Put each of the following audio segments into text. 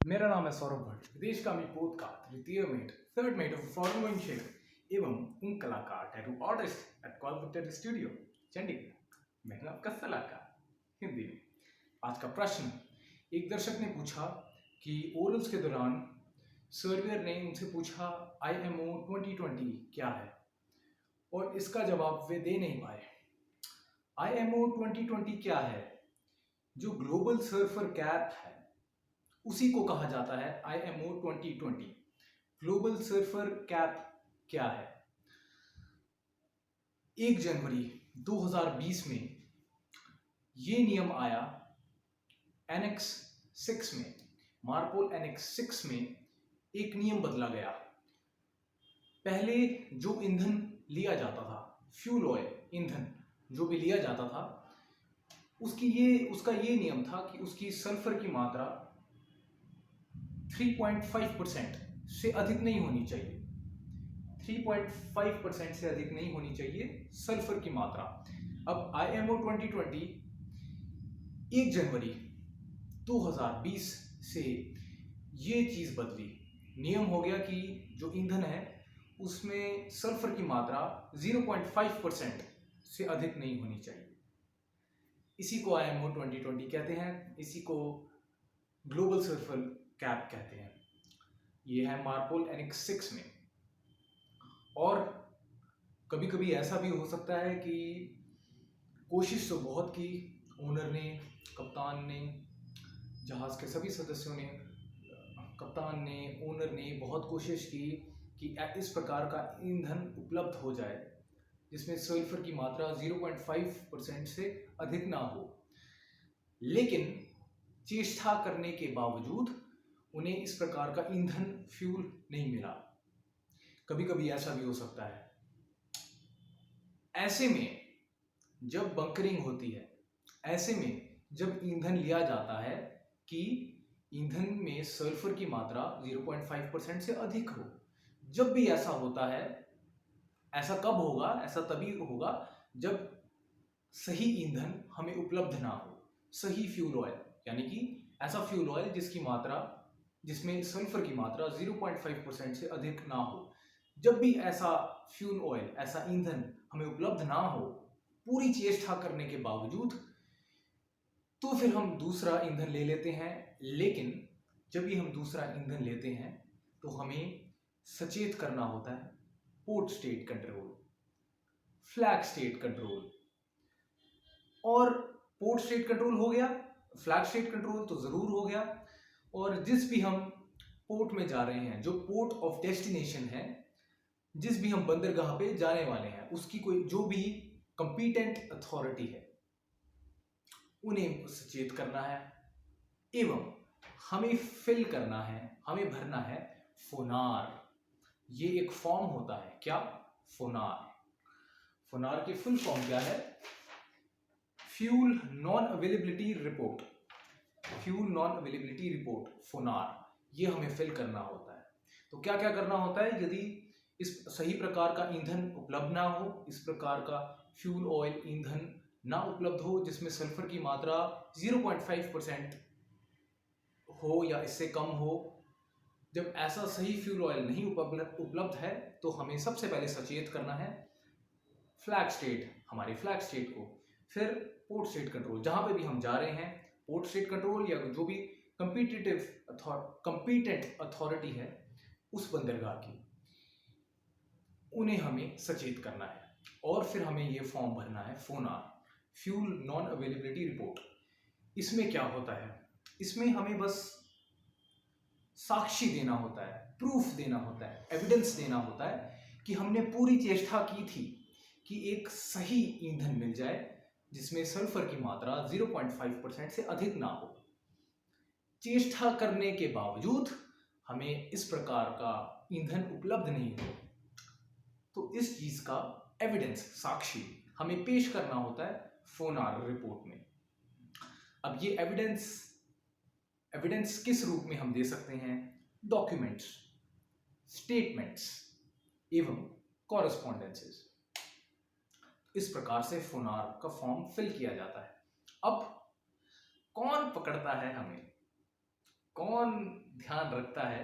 मेरा नाम है सौरभ भट्ट, विदेश का मी पॉडकास्ट तृतीय mate third mate of foreign going share एवं उन कलाकार tattoo artist at Kolkata studio Chandigarh. मैं हूं आपका सलाहकार हिंदी में। आज का प्रश्न, एक दर्शक ने पूछा कि ओरल्स के दौरान सर्वियर ने उनसे पूछा IMO 2020 क्या है, और इसका जवाब वे दे नहीं पाए। IMO 2020 क्या है? जो ग्लोबल सर्फर कैप है उसी को कहा जाता है IMO 2020। ग्लोबल सर्फर कैप क्या है? 1 जनवरी 2020 में ये नियम आया एनेक्स 6 में। मार्पोल एनेक्स 6 में एक नियम बदला गया। पहले जो ईंधन लिया जाता था, फ्यूल ऑयल ईंधन जो भी लिया जाता था, उसका ये नियम था कि उसकी सल्फर की मात्रा 3.5% से अधिक नहीं होनी चाहिए। 3.5% से अधिक नहीं होनी चाहिए सल्फर की मात्रा। अब IMO 2020 1 जनवरी 2020 से ये चीज बदली। नियम हो गया कि जो ईंधन है उसमें सल्फर की मात्रा 0.5% से अधिक नहीं होनी चाहिए। इसी को IMO 2020 कहते हैं, इसी को ग्लोबल सल्फर कैप कहते हैं। ये है मार्पोल एनेक्स 6 में। और कभी कभी ऐसा भी हो सकता है कि कोशिश तो बहुत की ओनर ने, कप्तान ने, जहाज के सभी सदस्यों ने, कप्तान ने, ओनर ने बहुत कोशिश की कि इस प्रकार का ईंधन उपलब्ध हो जाए जिसमें सल्फर की मात्रा 0.5% से अधिक ना हो, लेकिन चेष्टा करने के बावजूद उन्हें इस प्रकार का ईंधन फ्यूल नहीं मिला। कभी कभी ऐसा भी हो सकता है। ऐसे में जब बंकरिंग होती है, ऐसे में जब ईंधन लिया जाता है कि ईंधन में सल्फर की मात्रा 0.5% से अधिक हो, जब भी ऐसा होता है, ऐसा कब होगा? ऐसा तभी होगा जब सही ईंधन हमें उपलब्ध ना हो। सही फ्यूल ऑयल यानी कि ऐसा फ्यूल ऑयल जिसमें सल्फर की मात्रा 0.5% से अधिक ना हो। जब भी ऐसा फ्यूल ऑयल, ऐसा ईंधन हमें उपलब्ध ना हो, पूरी चेष्टा करने के बावजूद, तो फिर हम दूसरा ईंधन ले लेते हैं। लेकिन जब भी हम दूसरा ईंधन लेते हैं तो हमें सचेत करना होता है port state control, flag state control. और पोर्ट स्टेट कंट्रोल हो गया, फ्लैग स्टेट कंट्रोल तो जरूर हो गया। और जिस भी हम पोर्ट में जा रहे हैं, जो पोर्ट ऑफ डेस्टिनेशन है, जिस भी हम बंदरगाह पे जाने वाले हैं, उसकी कोई जो भी कंपीटेंट अथॉरिटी है उन्हें सचेत करना है। एवं हमें फिल करना है, हमें भरना है फोनार। ये एक फॉर्म होता है। क्या? फोनार। फोनार की फुल फॉर्म क्या है? Fuel non availability report. Fuel non availability report, फोनार, ये हमें फिल करना होता है। तो क्या क्या करना होता है? यदि इस सही प्रकार का ईंधन उपलब्ध ना हो, इस प्रकार का फ्यूल ऑयल ईंधन ना उपलब्ध हो जिसमें सल्फर की मात्रा 0.5% हो या इससे कम हो, जब ऐसा सही फ्यूल ऑयल नहीं उपलब्ध है तो हमें सबसे पहले सचेत करना है फ्लैग स्टेट, हमारे फ्लैग स्टेट को। फिर पोर्ट स्टेट कंट्रोल, जहां पे भी हम जा रहे हैं, पोर्ट स्टेट कंट्रोल या जो भी कंपीटेंट अथॉरिटी है उस बंदरगाह की, उन्हें हमें सचेत करना है। और फिर हमें ये फॉर्म भरना है फोनार, फ्यूल नॉन अवेलेबिलिटी रिपोर्ट। इसमें क्या होता है? इसमें हमें बस साक्षी देना होता है, प्रूफ देना होता है, एविडेंस देना होता है कि हमने पूरी चेष्टा की थी कि एक सही ईंधन मिल जाए जिसमें सल्फर की मात्रा 0.5% से अधिक ना हो। चेष्टा करने के बावजूद हमें इस प्रकार का ईंधन उपलब्ध नहीं हो, तो इस चीज का एविडेंस, साक्षी हमें पेश करना होता है फोनार रिपोर्ट में। अब ये एविडेंस किस रूप में हम दे सकते हैं? डॉक्यूमेंट्स, स्टेटमेंट्स एवं कॉरेस्पॉन्डेंसेस। इस प्रकार से फोनार का फॉर्म फिल किया जाता है। अब कौन पकड़ता है हमें? कौन ध्यान रखता है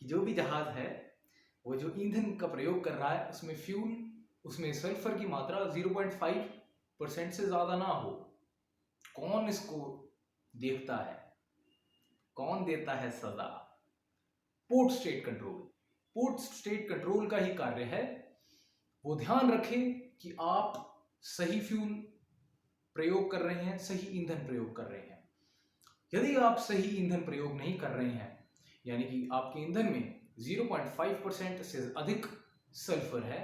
कि जो भी जहाज है वो जो ईंधन का प्रयोग कर रहा है उसमें सल्फर की मात्रा 0.5% से ज्यादा ना हो? कौन इसको देखता है? कौन देता है सजा? Port state control. Port state control का ही कार्य है वो ध्यान रखे कि आप सही फ्यूल प्रयोग कर रहे हैं, सही ईंधन प्रयोग कर रहे हैं। यदि आप सही ईंधन प्रयोग नहीं कर रहे हैं, यानी कि आपके ईंधन में 0.5% से अधिक सल्फर है,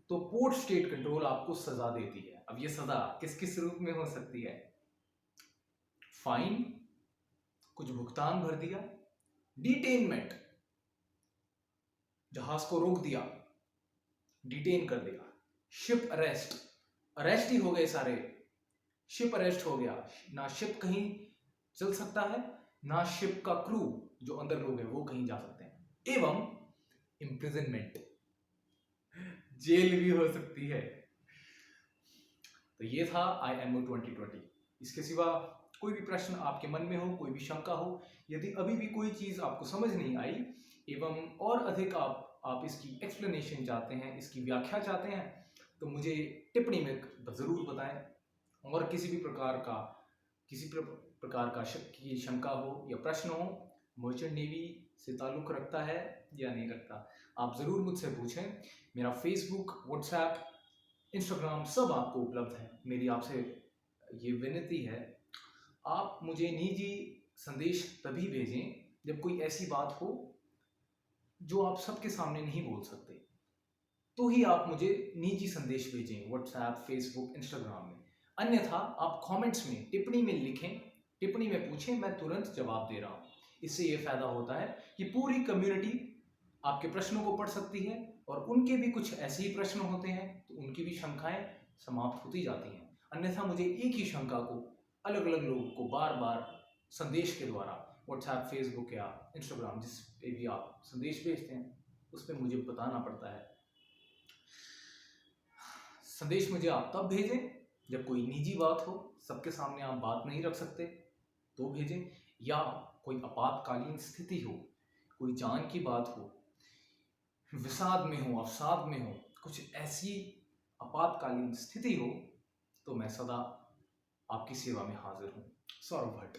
तो पोर्ट स्टेट कंट्रोल आपको सजा देती है। अब ये सजा किस किस रूप में हो सकती है? फाइन, कुछ भुगतान भर दिया, डिटेनमेंट, जहाज को रोक दिया, डिटेन कर दिया, शिप अरेस्ट, अरेस्ट ही हो गए सारे, शिप अरेस्ट हो गया, ना शिप कहीं चल सकता है, ना शिप का क्रू जो अंदर लोग हैं वो कहीं जा सकते हैं, एवं इम्प्रिजनमेंट, जेल भी हो सकती है। तो ये था IMO 2020। इसके सिवा कोई भी प्रश्न आपके मन में हो, कोई भी शंका हो, यदि अभी भी कोई चीज आपको समझ नहीं आई एवं और अधिक आप इसकी एक्सप्लेनेशन चाहते हैं, इसकी व्याख्या चाहते हैं, तो मुझे टिप्पणी में जरूर बताएं। और किसी प्रकार का की शंका हो या प्रश्न हो, मर्चेंट नेवी से ताल्लुक रखता है या नहीं रखता, आप जरूर मुझसे पूछें। मेरा फेसबुक, व्हाट्सएप, इंस्टाग्राम सब आपको उपलब्ध है। मेरी आपसे ये विनती है, आप मुझे निजी संदेश तभी भेजें जब कोई ऐसी बात हो जो आप सबके सामने नहीं बोल सकते, तो ही आप मुझे निजी संदेश भेजें व्हाट्सएप, फेसबुक, इंस्टाग्राम में। अन्यथा आप कमेंट्स में, टिप्पणी में लिखें, टिप्पणी में पूछें, मैं तुरंत जवाब दे रहा हूँ। इससे ये फायदा होता है कि पूरी कम्युनिटी आपके प्रश्नों को पढ़ सकती है और उनके भी कुछ ऐसे ही प्रश्न होते हैं तो उनकी भी शंकाएं समाप्त होती जाती हैं। अन्यथा मुझे एक ही शंका को अलग अलग लोगों को बार बार संदेश के द्वारा व्हाट्सएप, फेसबुक या इंस्टाग्राम जिस पे भी आप संदेश भेजते हैं उस पर मुझे बताना पड़ता है। संदेश मुझे आप तब भेजें जब कोई निजी बात हो, सबके सामने आप बात नहीं रख सकते तो भेजें, या कोई आपातकालीन स्थिति हो, कोई जान की बात हो, विषाद में हो, अवसाद में हो, कुछ ऐसी आपातकालीन स्थिति हो, तो मैं सदा आपकी सेवा में हाजिर हूँ। सौरभ भट्ट।